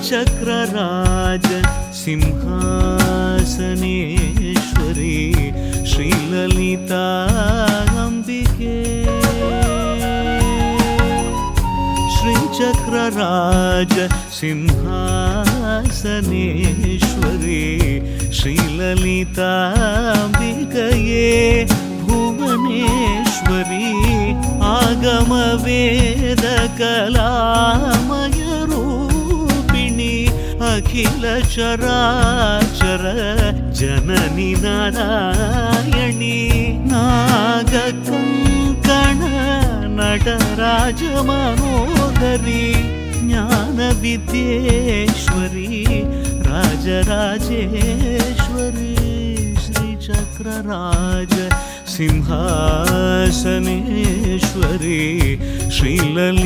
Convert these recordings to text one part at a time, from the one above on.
श्रीचक्रराज सिंहासनेश्वरी श्रीललिता अम्बिके श्रीचक्रराज सिंहासनेश्वरी श्रीललिताम्बिकये भुवनेश्वरी आगमवेदकलामयरूपिणी अखिल चराचर जननी नारायणी नागकङ्कण नटराज मनोहरी ज्ञानविद्येश्वरी राजराजेश्वरी श्रीचक्रराज सिंहासनेश्वरी श्रीललिताम्बिकये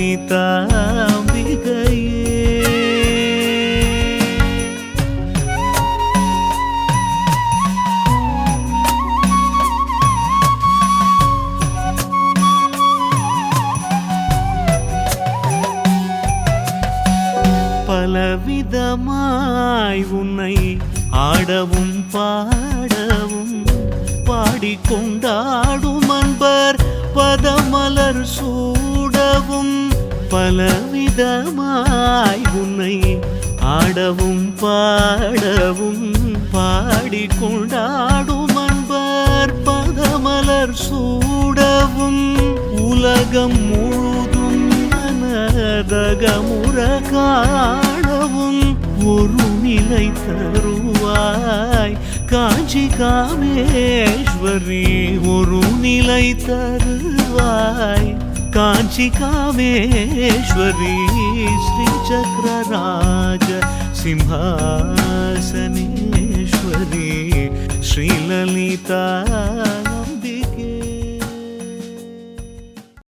பலவிதமாய் உன்னை ஆடவும் பாடவும் பாடிக்கொண்டாடும் அன்பர் பதமலர் சூடவும் பலவிதமாய் உன்னை ஆடவும் பாடவும் பாடிக்கொண்டாடும் அன்பர் பதமலர் சூடவும் உலகம் முழுதும் மனதகமுற காணவும் ஒரு நிலை தருவாய் காஞ்சி காமேஸ்வரி ஒரு நிலை தருவாய் காஞ்சி காமேஸ்வரி श्रीचक्रराज सिंहासनेश्वरी श्रीललिता